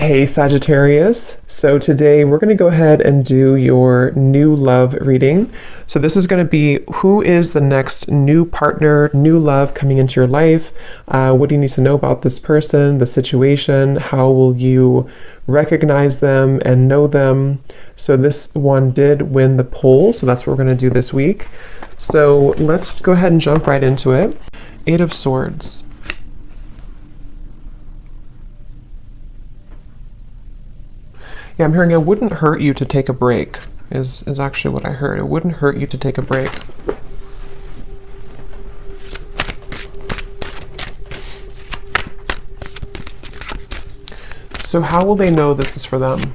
Hey Sagittarius, so today we're going to go ahead and do your new love reading. So this is going to be who is the next new partner, new love coming into your life. What do you need to know about this person, the situation? How will you recognize them and know them? So this one did win the poll, so that's what we're going to do this week. So let's go ahead and jump right into it. Eight of Swords. Yeah, I'm hearing it wouldn't hurt you to take a break, is actually what I heard. It wouldn't hurt you to take a break. So how will they know this is for them?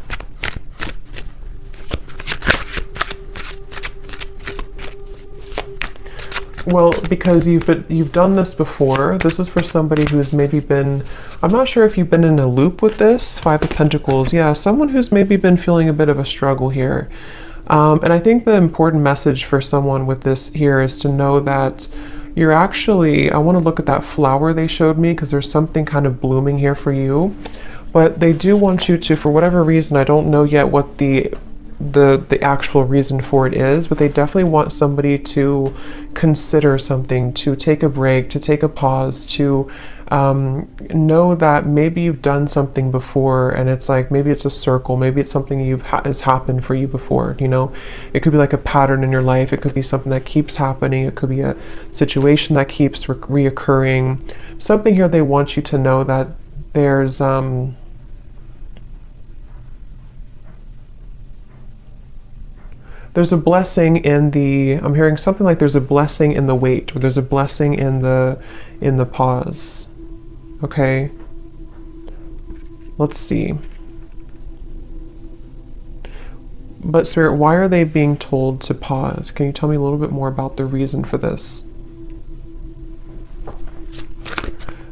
Well, because you've done this before. This is for somebody who's maybe been, I'm not sure if you've been in a loop with this. Five of Pentacles. Yeah, someone who's maybe been feeling a bit of a struggle here. And I think the important message for someone with this here is to know that you're actually, I want to look at that flower they showed me because there's something kind of blooming here for you. But they do want you to, for whatever reason, I don't know yet what the actual reason for it is, but they definitely want somebody to consider something, to take a break, to take a pause, to know that maybe you've done something before and it's like maybe it's a circle, maybe it's something has happened for you before. You know, it could be like a pattern in your life, it could be something that keeps happening, it could be a situation that keeps reoccurring. Something here they want you to know that there's a blessing in the, I'm hearing something like there's a blessing in the wait, or there's a blessing in the pause. Okay. Let's see. But Spirit, why are they being told to pause? Can you tell me a little bit more about the reason for this?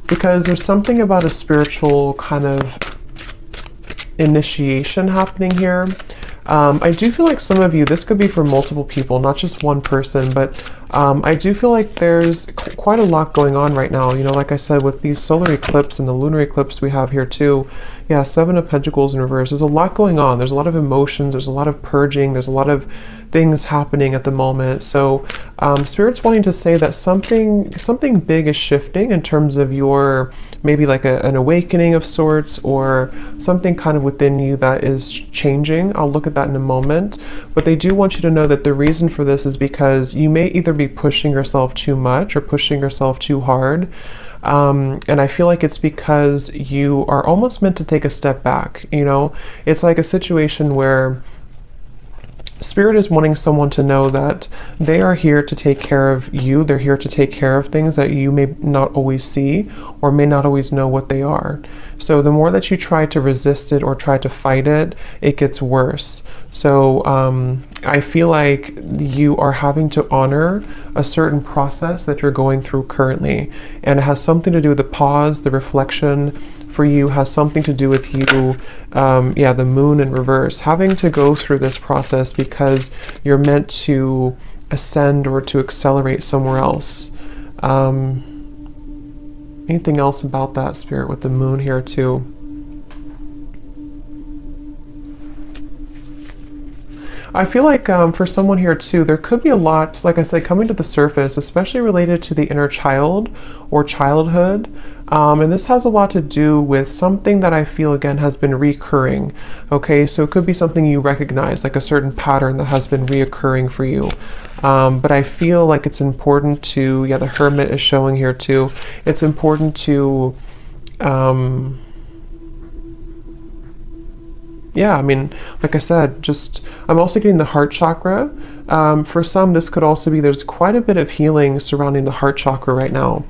Because there's something about a spiritual kind of initiation happening here. I do feel like some of you, this could be for multiple people, not just one person, but I do feel like there's quite a lot going on right now. You know, like I said, with these solar eclipse and the lunar eclipse we have here too. Yeah, Seven of Pentacles in reverse. There's a lot going on. There's a lot of emotions. There's a lot of purging. There's a lot of things happening at the moment. So Spirit's wanting to say that something big is shifting in terms of your, maybe like an awakening of sorts, or something kind of within you that is changing. I'll look at that in a moment. But they do want you to know that the reason for this is because you may either be pushing yourself too much or pushing yourself too hard. And I feel like it's because you are almost meant to take a step back. You know, it's like a situation where Spirit is wanting someone to know that they are here to take care of you. They're here to take care of things that you may not always see or may not always know what they are. So the more that you try to resist it or try to fight it, it gets worse. So I feel like you are having to honor a certain process that you're going through currently. And it has something to do with the pause, the reflection, for you has something to do with you, the moon in reverse, having to go through this process because you're meant to ascend or to accelerate somewhere else. Anything else about that, Spirit, with the moon here too? I feel like for someone here too, there could be a lot, like I said, coming to the surface, especially related to the inner child or childhood. And this has a lot to do with something that I feel, again, has been recurring. Okay, so it could be something you recognize, like a certain pattern that has been reoccurring for you. But I feel like it's important to, yeah, the Hermit is showing here too. It's important to, yeah, I mean, like I said, just, I'm also getting the heart chakra. For some, this could also be, there's quite a bit of healing surrounding the heart chakra right now.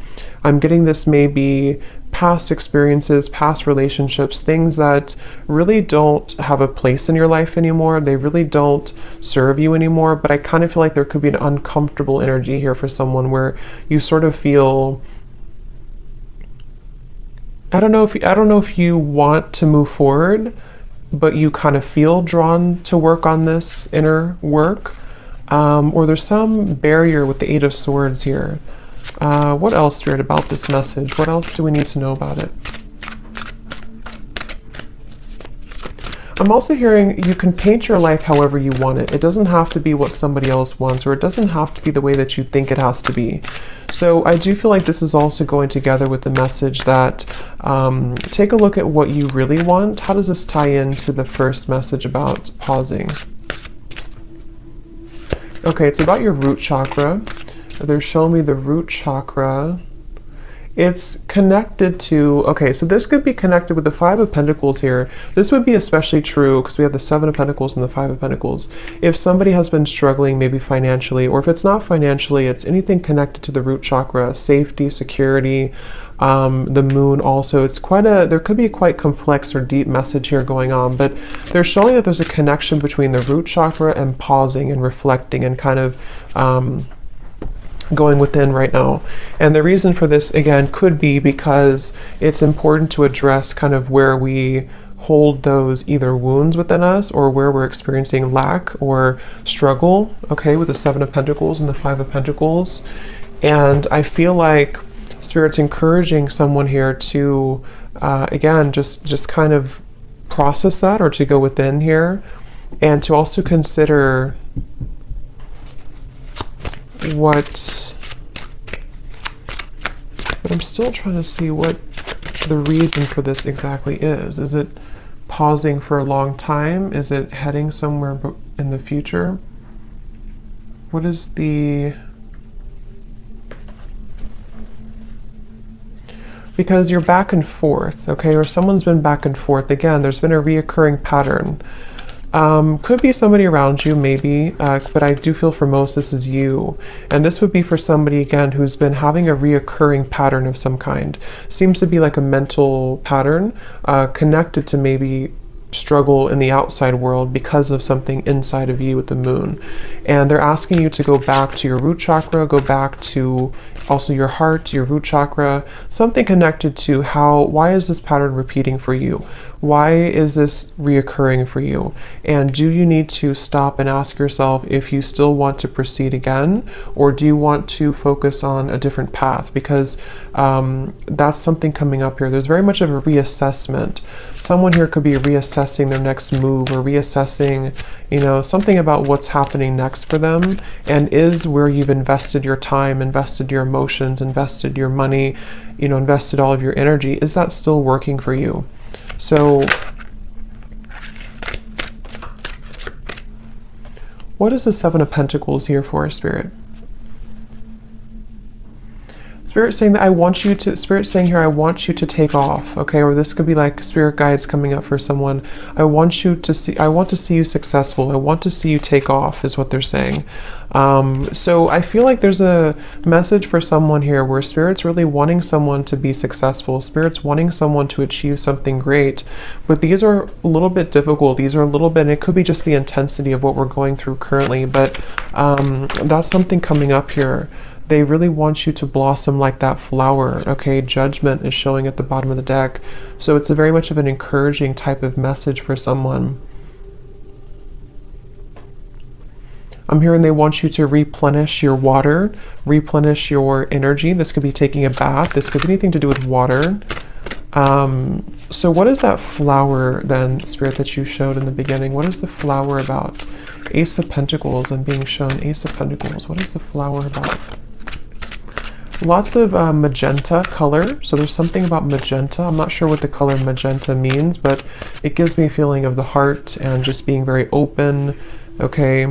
I'm getting this maybe past experiences, past relationships, things that really don't have a place in your life anymore. They really don't serve you anymore. But I kind of feel like there could be an uncomfortable energy here for someone where you sort of feel, I don't know if you want to move forward, but you kind of feel drawn to work on this inner work. Or there's some barrier with the Eight of Swords here. What else, Spirit, about this message? What else do we need to know about it? I'm also hearing you can paint your life however you want it. It doesn't have to be what somebody else wants, or it doesn't have to be the way that you think it has to be. So I do feel like this is also going together with the message that take a look at what you really want. How does this tie into the first message about pausing? Okay, it's about your root chakra. They're showing me the root chakra. It's connected to, okay, so this could be connected with the Five of Pentacles here. This would be especially true because we have the Seven of Pentacles and the Five of Pentacles. If somebody has been struggling maybe financially, or if it's not financially, it's anything connected to the root chakra, safety, security, the moon also. It's there could be a quite complex or deep message here going on, but they're showing that there's a connection between the root chakra and pausing and reflecting and kind of going within right now. And the reason for this, again, could be because it's important to address kind of where we hold those either wounds within us or where we're experiencing lack or struggle, okay, with the Seven of Pentacles and the Five of Pentacles. And I feel like Spirit's encouraging someone here to, again, just kind of process that, or to go within here, and to also consider but I'm still trying to see what the reason for this exactly is. Is it pausing for a long time? Is it heading somewhere in the future? What is because you're back and forth, okay, or someone's been back and forth. Again, there's been a reoccurring pattern. Could be somebody around you, maybe, but I do feel for most this is you. And this would be for somebody, again, who's been having a reoccurring pattern of some kind. Seems to be like a mental pattern connected to maybe struggle in the outside world because of something inside of you with the moon. And they're asking you to go back to your root chakra, go back to also your heart, your root chakra, something connected to why is this pattern repeating for you? Why is this reoccurring for you? And do you need to stop and ask yourself if you still want to proceed again, or do you want to focus on a different path? Because that's something coming up here. There's very much of a reassessment. Someone here could be reassessing their next move, or reassessing, something about what's happening next for them, and is where you've invested your time, invested your emotions, invested your money, invested all of your energy, is that still working for you? So what is the Seven of Pentacles here for, Spirit? Spirit saying that Spirit saying here, I want you to take off, okay? Or this could be like spirit guides coming up for someone. I want to see you successful. I want to see you take off, is what they're saying. So I feel like there's a message for someone here where Spirit's really wanting someone to be successful. Spirit's wanting someone to achieve something great, but these are a little bit difficult. These are a little bit, and it could be just the intensity of what we're going through currently, but that's something coming up here. They really want you to blossom like that flower, okay? Judgment is showing at the bottom of the deck. So it's a very much of an encouraging type of message for someone. I'm hearing they want you to replenish your water, replenish your energy. This could be taking a bath. This could be anything to do with water. So what is that flower then, Spirit, that you showed in the beginning? What is the flower about? Ace of Pentacles. I'm being shown Ace of Pentacles. What is the flower about? Lots of magenta color. So there's something about magenta. I'm not sure what the color magenta means, but it gives me a feeling of the heart and just being very open. Okay.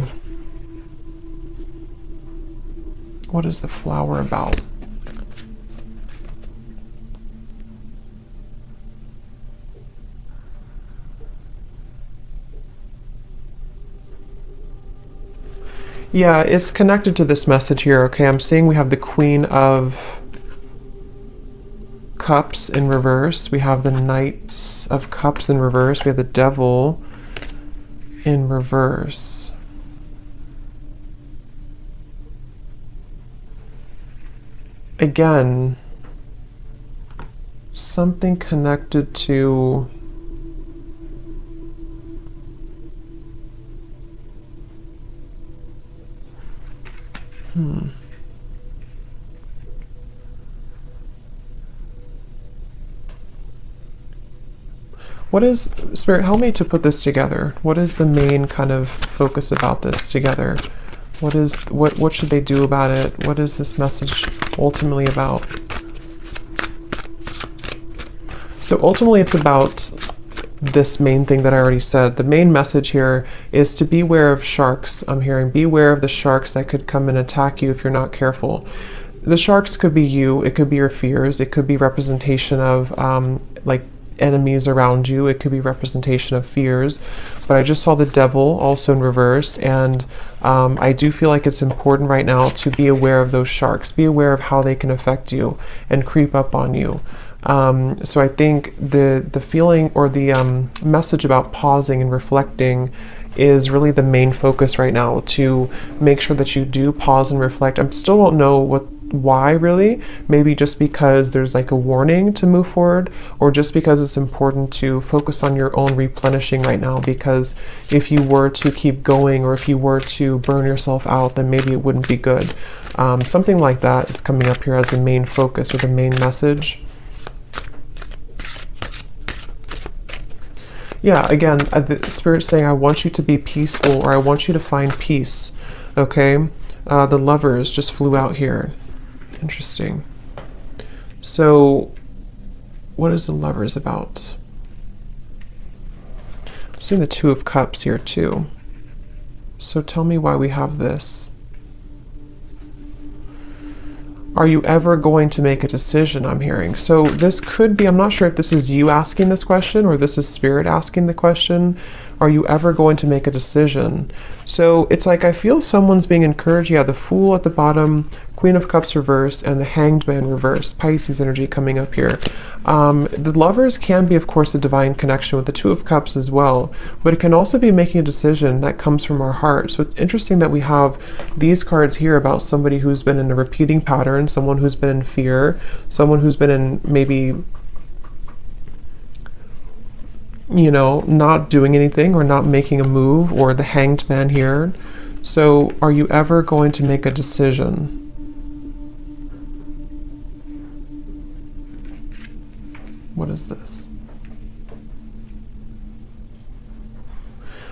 What is the flower about? Yeah, it's connected to this message here, okay? I'm seeing we have the Queen of Cups in reverse. We have the Knight of Cups in reverse. We have the Devil in reverse. Again, something connected to What is, Spirit, help me to put this together. What is the main kind of focus about this together? What should they do about it? What is this message ultimately about? So ultimately it's about this main thing that I already said. The main message here is to beware of sharks. I'm hearing beware of the sharks that could come and attack you if you're not careful. The sharks could be you, it could be your fears, it could be representation of like enemies around you, it could be representation of fears. But I just saw the devil also in reverse, and I do feel like it's important right now to be aware of those sharks, be aware of how they can affect you and creep up on you. So I think the feeling or the message about pausing and reflecting is really the main focus right now, to make sure that you do pause and reflect. I still don't know why really. Maybe just because there's like a warning to move forward, or just because it's important to focus on your own replenishing right now, because if you were to keep going, or if you were to burn yourself out, then maybe it wouldn't be good. Something like that is coming up here as the main focus or the main message. Yeah, again, the Spirit's saying, I want you to be peaceful, or I want you to find peace. Okay? The Lovers just flew out here. Interesting. So, what is the Lovers about? I'm seeing the Two of Cups here too. So tell me why we have this. Are you ever going to make a decision, I'm hearing? So this could be, I'm not sure if this is you asking this question or this is Spirit asking the question. Are you ever going to make a decision? So it's like I feel someone's being encouraged. Yeah, the Fool at the bottom, Queen of Cups reverse, and the Hanged Man reverse. Pisces energy coming up here. The Lovers can be, of course, a divine connection with the Two of Cups as well, but it can also be making a decision that comes from our heart. So it's interesting that we have these cards here about somebody who's been in a repeating pattern, someone who's been in fear, someone who's been in maybe, you know, not doing anything or not making a move, or the Hanged Man here. So are you ever going to make a decision? What is this?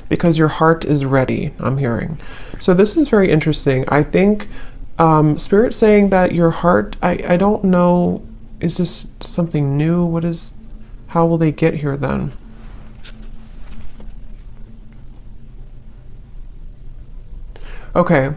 Because your heart is ready, I'm hearing. So this is very interesting. I think Spirit saying that your heart, I don't know, is this something new? What is, how will they get here then? Okay,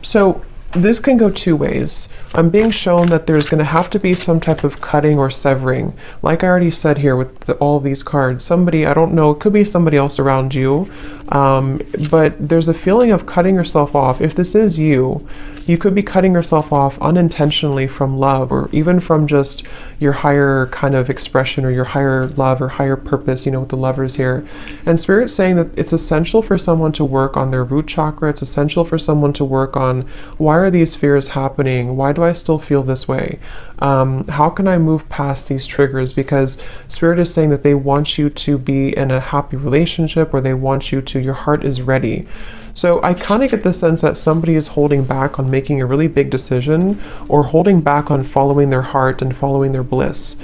so this can go two ways. I'm being shown that there's going to have to be some type of cutting or severing. Like I already said here with all these cards, somebody, I don't know, it could be somebody else around you, but there's a feeling of cutting yourself off. If this is you, you could be cutting yourself off unintentionally from love, or even from just your higher kind of expression, or your higher love or higher purpose, you know, with the Lovers here. And Spirit's saying that it's essential for someone to work on their root chakra. It's essential for someone to work on, why are these fears happening? Why do I still feel this way? How can I move past these triggers? Because Spirit is saying that they want you to be in a happy relationship, or they want you to, your heart is ready. So I kind of get the sense that somebody is holding back on making a really big decision, or holding back on following their heart and following their bliss.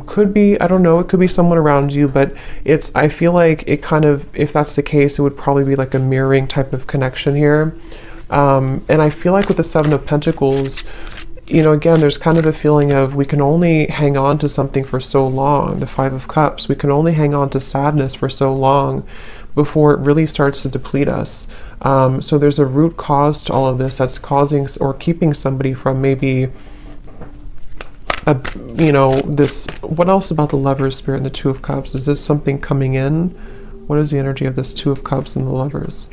Could be, I don't know, it could be someone around you, but it's, I feel like it kind of, if that's the case, it would probably be like a mirroring type of connection here. And I feel like with the Seven of Pentacles, you know, again, there's kind of a feeling of we can only hang on to something for so long. The Five of Cups, we can only hang on to sadness for so long before it really starts to deplete us. So there's a root cause to all of this that's causing or keeping somebody from maybe, you know, this, what else about the Lovers, Spirit, and the Two of Cups? Is this something coming in? What is the energy of this Two of Cups and the Lovers?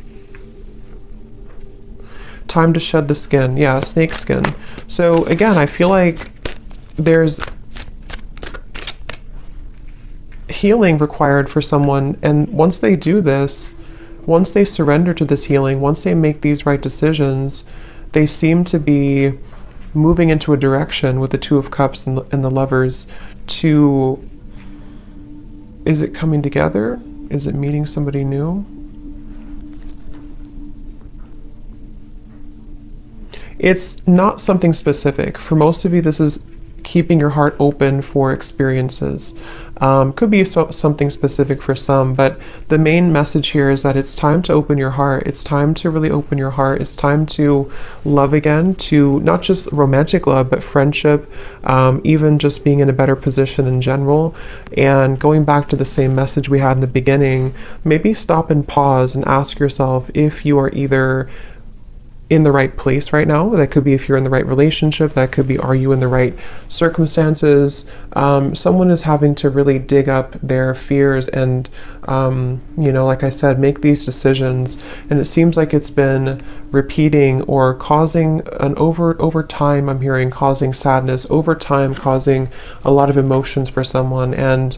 Time to shed the skin. Yeah, snake skin. So again, I feel like there's healing required for someone, and once they do this, once they surrender to this healing, once they make these right decisions, they seem to be moving into a direction with the Two of Cups and the Lovers to, is it coming together? Is it meeting somebody new? It's not something specific. For most of you, this is keeping your heart open for experiences. Could be something specific for some, but the main message here is that it's time to open your heart. It's time to really open your heart. It's time to love again, to not just romantic love, but friendship, even just being in a better position in general. And going back to the same message we had in the beginning, maybe stop and pause and ask yourself if you are either in the right place right now. That could be if you're in the right relationship. That could be, are you in the right circumstances? Someone is having to really dig up their fears and, you know, like I said, make these decisions. And it seems like it's been repeating or causing an over time, I'm hearing causing sadness, over time causing a lot of emotions for someone. And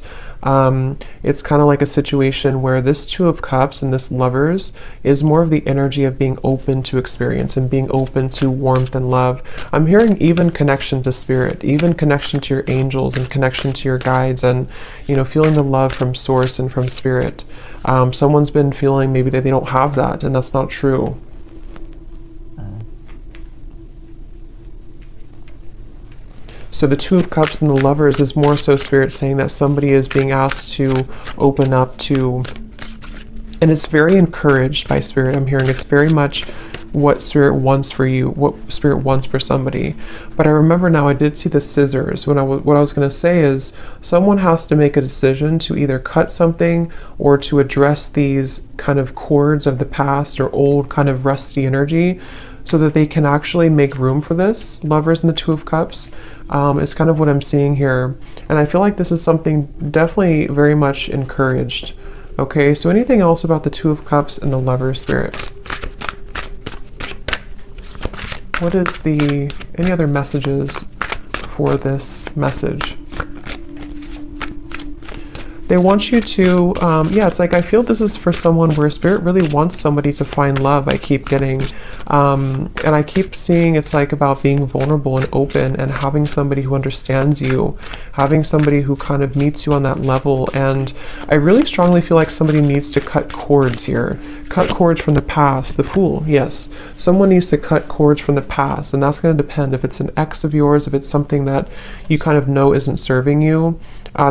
it's kind of like a situation where this Two of Cups and this Lovers is more of the energy of being open to experience and being open to warmth and love. I'm hearing even connection to spirit, even connection to your angels and connection to your guides, and, you know, feeling the love from source and from spirit. Someone's been feeling maybe that they don't have that, and that's not true. So the Two of Cups and the Lovers is more so spirit saying that somebody is being asked to open up to, and it's very encouraged by spirit. I'm hearing it's very much what spirit wants for you, what spirit wants for somebody. But I remember now I did see the scissors. What I was going to say is someone has to make a decision to either cut something or to address these kind of cords of the past or old kind of rusty energy, so that they can actually make room for this. Lovers and the Two of Cups is kind of what I'm seeing here. And I feel like this is something definitely very much encouraged. Okay, so anything else about the Two of Cups and the Lover spirit? What is any other messages for this message? They want you to, yeah, it's like I feel this is for someone where spirit really wants somebody to find love. I keep getting, and I keep seeing it's like about being vulnerable and open and having somebody who understands you, having somebody who kind of meets you on that level. And I really strongly feel like somebody needs to cut cords here. Cut cords from the past. The Fool, yes. Someone needs to cut cords from the past, and that's going to depend if it's an ex of yours, if it's something that you kind of know isn't serving you.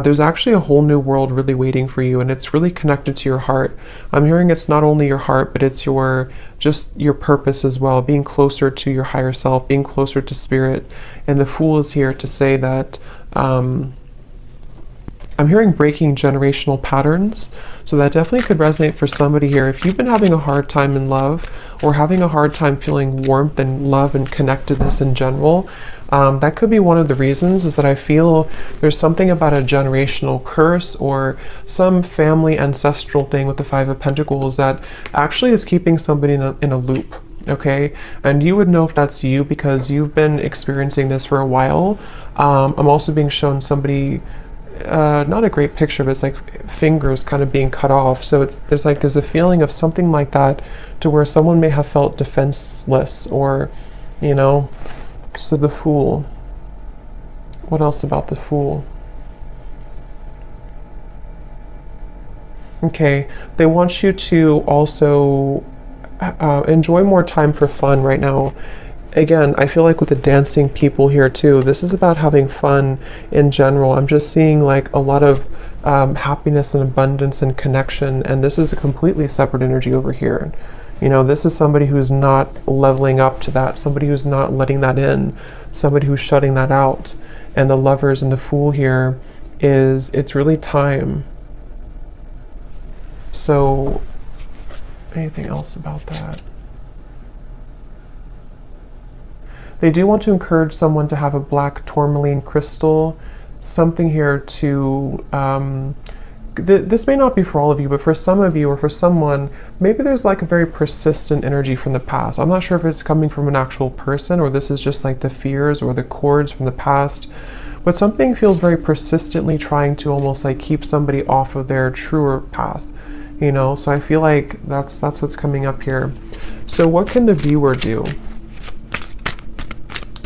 There's actually a whole new world really waiting for you, and it's really connected to your heart. I'm hearing it's not only your heart, but it's just your purpose as well, being closer to your higher self, being closer to spirit. And the Fool is here to say that I'm hearing breaking generational patterns. So that definitely could resonate for somebody here. If you've been having a hard time in love or having a hard time feeling warmth and love and connectedness in general, that could be one of the reasons, is that I feel there's something about a generational curse or some family ancestral thing with the Five of Pentacles that actually is keeping somebody in a loop. Okay, and you would know if that's you because you've been experiencing this for a while. I'm also being shown somebody, not a great picture, but it's like fingers kind of being cut off. So there's a feeling of something like that, to where someone may have felt defenseless, or, you know. So the Fool. What else about the Fool? Okay, they want you to also enjoy more time for fun right now. Again, I feel like with the dancing people here too, this is about having fun in general. I'm just seeing like a lot of happiness and abundance and connection, and this is a completely separate energy over here. You know, this is somebody who's not leveling up to that, somebody who's not letting that in, somebody who's shutting that out. And the Lovers and the Fool here it's really time. So, anything else about that? They do want to encourage someone to have a black tourmaline crystal, something here to, this may not be for all of you, but for some of you or for someone, maybe there's like a very persistent energy from the past. I'm not sure if it's coming from an actual person or this is just like the fears or the cords from the past, but something feels very persistently trying to almost like keep somebody off of their truer path, you know? So I feel like that's what's coming up here. So what can the viewer do?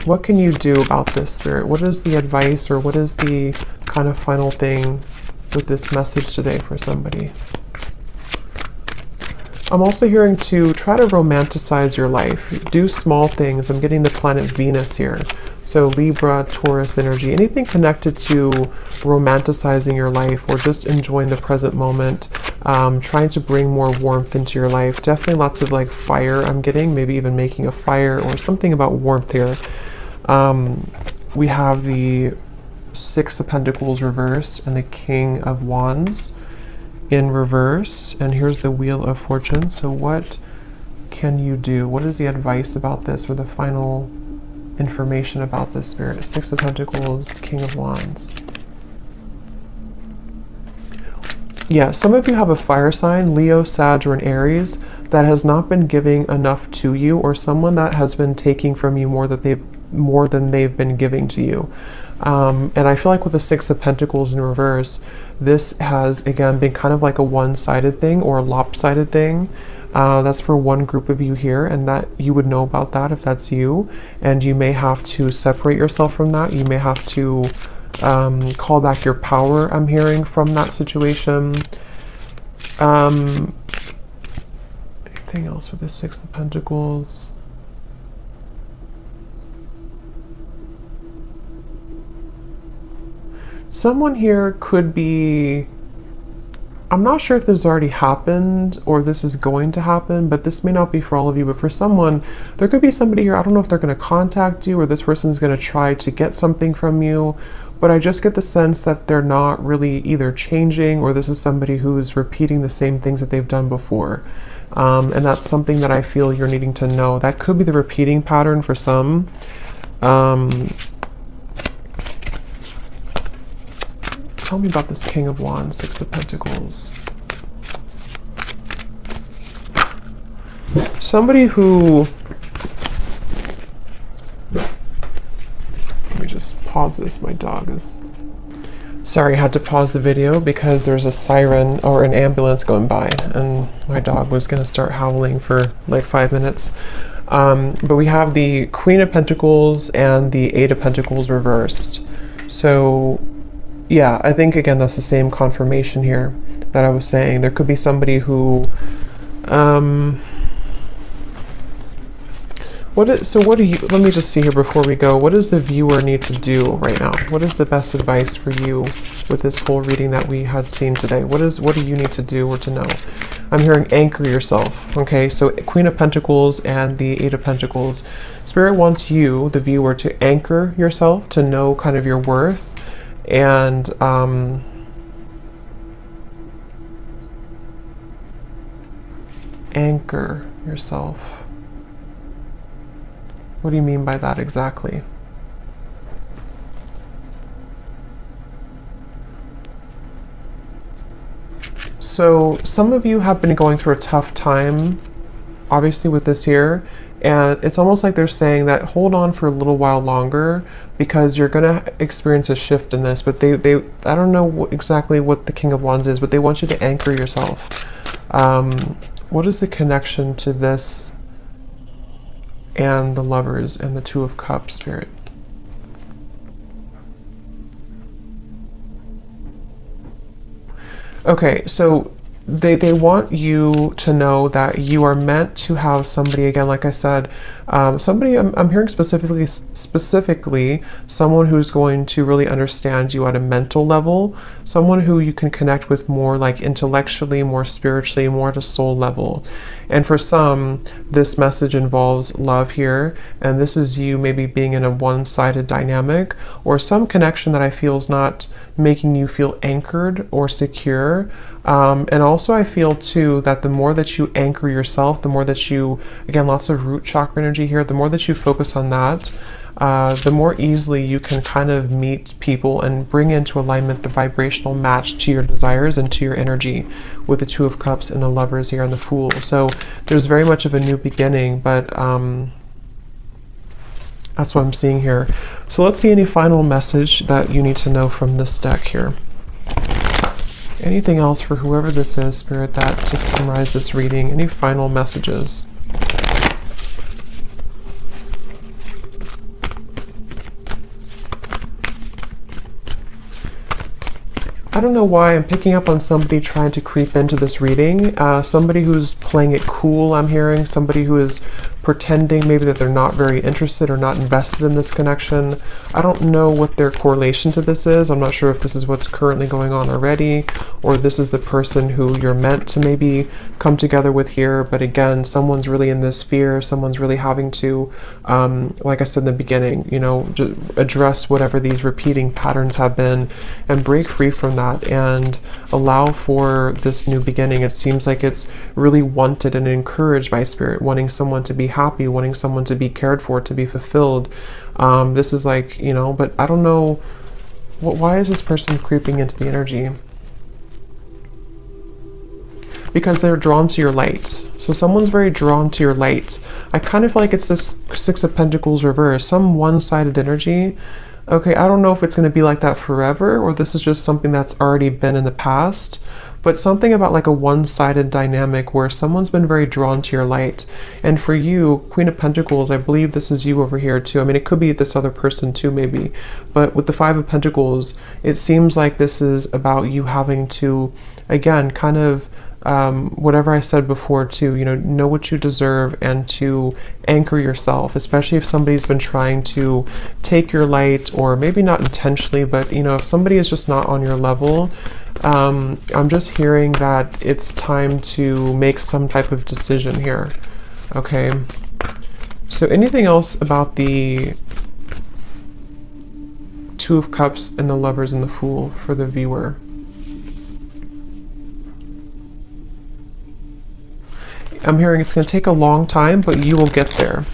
What can you do about this, Spirit? What is the advice, or what is the kind of final thing with this message today for somebody? I'm also hearing to try to romanticize your life. Do small things. I'm getting the planet Venus here. So Libra, Taurus energy, anything connected to romanticizing your life or just enjoying the present moment, trying to bring more warmth into your life. Definitely lots of like fire I'm getting, maybe even making a fire or something about warmth here. We have the Six of Pentacles reversed and the King of Wands in reverse. And here's the Wheel of Fortune. So what can you do? What is the advice about this, or the final information about this, Spirit? Six of Pentacles, King of Wands. Yeah, some of you have a fire sign, Leo, Sag, or an Aries, that has not been giving enough to you, or someone that has been taking from you more than they've been giving to you. And I feel like with the Six of Pentacles in reverse, this has again been kind of like a one-sided thing or a lopsided thing. That's for one group of you here, and that you would know about that if that's you, and you may have to separate yourself from that. You may have to call back your power, I'm hearing, from that situation. Anything else with the Six of Pentacles? Someone here could be, I'm not sure if this has already happened or this is going to happen, but this may not be for all of you, but for someone, there could be somebody here, I don't know if they're going to contact you or this person's going to try to get something from you, but I just get the sense that they're not really either changing, or this is somebody who's repeating the same things that they've done before. And that's something that I feel you're needing to know. That could be the repeating pattern for some. Tell me about this King of Wands, Six of Pentacles. Somebody who, let me just pause this, my dog is, sorry, I had to pause the video because there's a siren or an ambulance going by and my dog was going to start howling for like 5 minutes. But we have the Queen of Pentacles and the Eight of Pentacles reversed. So yeah, I think again that's the same confirmation here that I was saying. There could be somebody who what do you, let me just see here before we go, what does the viewer need to do right now? What is the best advice for you with this whole reading that we had seen today? What do you need to do or to know? I'm hearing anchor yourself. Okay, so Queen of Pentacles and the Eight of Pentacles. Spirit wants you, the viewer, to anchor yourself, to know kind of your worth, and anchor yourself. What do you mean by that exactly? So some of you have been going through a tough time, obviously, with this here, and it's almost like they're saying that hold on for a little while longer because you're going to experience a shift in this. But they I don't know exactly what the King of Wands is, but they want you to anchor yourself. What is the connection to this and the Lovers and the Two of Cups, Spirit? Okay, so they want you to know that you are meant to have somebody, again, like I said, somebody, I'm hearing specifically someone who's going to really understand you at a mental level, someone who you can connect with more like intellectually, more spiritually, more at a soul level. And for some, this message involves love here, and this is you maybe being in a one-sided dynamic, or some connection that I feel is not making you feel anchored or secure. And also I feel too that the more that you anchor yourself, the more that you, again, lots of root chakra energy here, the more that you focus on that, the more easily you can kind of meet people and bring into alignment the vibrational match to your desires and to your energy, with the Two of Cups and the Lovers here and the Fool. So there's very much of a new beginning, but that's what I'm seeing here. So let's see any final message that you need to know from this deck here. Anything else for whoever this is, Spirit, that to summarize this reading? Any final messages? I don't know why I'm picking up on somebody trying to creep into this reading. Somebody who's playing it cool, I'm hearing. Somebody who is pretending maybe that they're not very interested or not invested in this connection. I don't know what their correlation to this is. I'm not sure if this is what's currently going on already, or this is the person who you're meant to maybe come together with here. But again, someone's really in this fear. Someone's really having to, like I said in the beginning, you know, just address whatever these repeating patterns have been and break free from that and allow for this new beginning. It seems like it's really wanted and encouraged by Spirit, wanting someone to be happy, wanting someone to be cared for, to be fulfilled. This is like, you know, but I don't know, why is this person creeping into the energy? Because they're drawn to your light. So someone's very drawn to your light. I kind of feel like it's this Six of Pentacles reverse, some one-sided energy. Okay, I don't know if it's going to be like that forever, or this is just something that's already been in the past, but something about like a one-sided dynamic where someone's been very drawn to your light. And for you, Queen of Pentacles, I believe this is you over here too. I mean, it could be this other person too, maybe. But with the Five of Pentacles, it seems like this is about you having to, again, kind of whatever I said before too, you know what you deserve and to anchor yourself, especially if somebody's been trying to take your light, or maybe not intentionally, but you know, if somebody is just not on your level, I'm just hearing that it's time to make some type of decision here. Okay, so anything else about the Two of Cups and the Lovers and the Fool for the viewer? I'm hearing it's going to take a long time, but you will get there.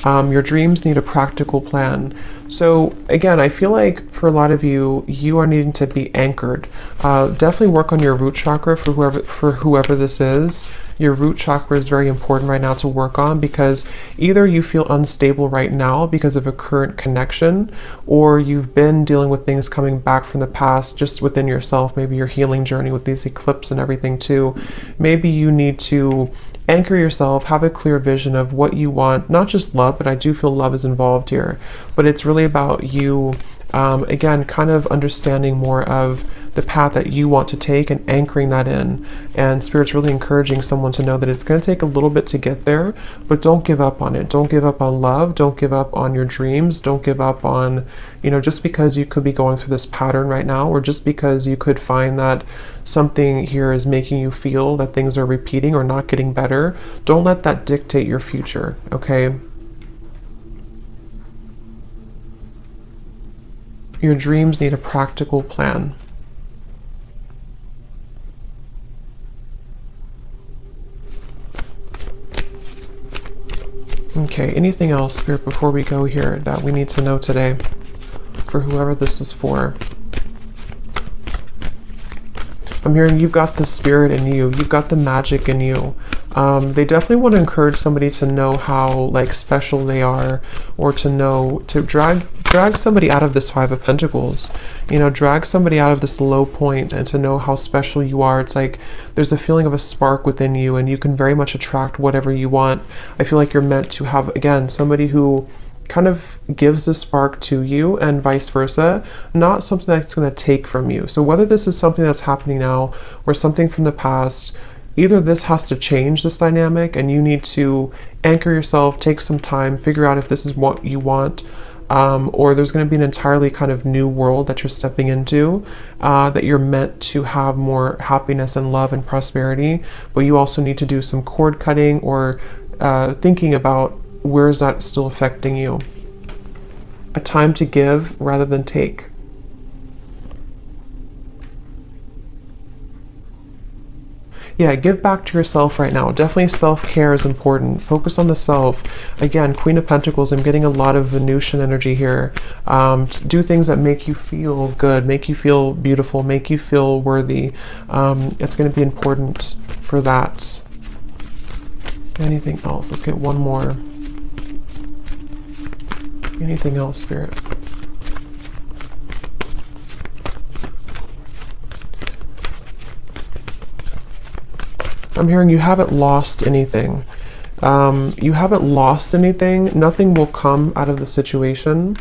Your dreams need a practical plan. So again, I feel like for a lot of you, you are needing to be anchored. Definitely work on your root chakra for whoever this is. Your root chakra is very important right now to work on, because either you feel unstable right now because of a current connection, or you've been dealing with things coming back from the past just within yourself, maybe your healing journey with these eclipses and everything too. Maybe you need to anchor yourself, have a clear vision of what you want, not just love, but I do feel love is involved here. But it's really about you, again, kind of understanding more of the path that you want to take and anchoring that in. And Spirit's really encouraging someone to know that it's going to take a little bit to get there, but don't give up on it. Don't give up on love. Don't give up on your dreams. Don't give up on, you know, just because you could be going through this pattern right now, or just because you could find that something here is making you feel that things are repeating or not getting better. Don't let that dictate your future, okay? Your dreams need a practical plan. Okay, anything else, Spirit, before we go here that we need to know today for whoever this is for? I'm hearing you've got the spirit in you. You've got the magic in you. They definitely want to encourage somebody to know how like special they are, or to know, to drag somebody out of this Five of Pentacles, you know, drag somebody out of this low point and to know how special you are. It's like there's a feeling of a spark within you, and you can very much attract whatever you want. I feel like you're meant to have, again, somebody who kind of gives the spark to you and vice versa, not something that's going to take from you. So whether this is something that's happening now or something from the past, either this has to change this dynamic and you need to anchor yourself, take some time, figure out if this is what you want, or there's going to be an entirely kind of new world that you're stepping into, that you're meant to have more happiness and love and prosperity, but you also need to do some cord cutting or thinking about where is that still affecting you. A time to give rather than take. Yeah, give back to yourself right now. Definitely self-care is important. Focus on the self. Again, Queen of Pentacles, I'm getting a lot of Venusian energy here. Do things that make you feel good, make you feel beautiful, make you feel worthy. It's going to be important for that. Anything else? Let's get one more. Anything else, Spirit? I'm hearing you haven't lost anything. You haven't lost anything. Nothing will come out of the situation.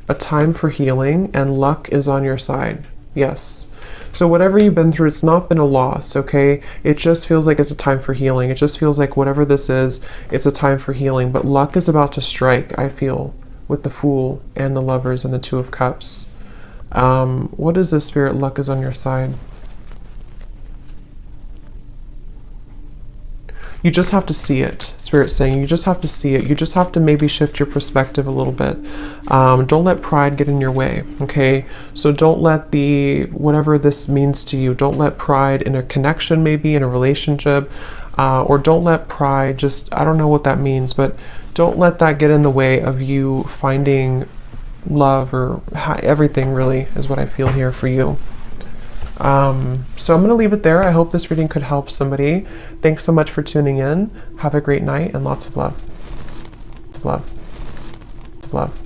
A time for healing, and luck is on your side. Yes. So whatever you've been through, it's not been a loss, okay? It just feels like it's a time for healing. It just feels like whatever this is, it's a time for healing. But luck is about to strike, I feel, with the Fool and the Lovers and the Two of Cups. What is this, Spirit? Luck is on your side. You just have to see it, Spirit's saying. You just have to see it. You just have to maybe shift your perspective a little bit. Don't let pride get in your way, okay? So don't let whatever this means to you, don't let pride in a connection, maybe in a relationship, or don't let pride just, I don't know what that means, but don't let that get in the way of you finding love, or everything really is what I feel here for you. So I'm going to leave it there. I hope this reading could help somebody. Thanks so much for tuning in. Have a great night and lots of love. Love. Love.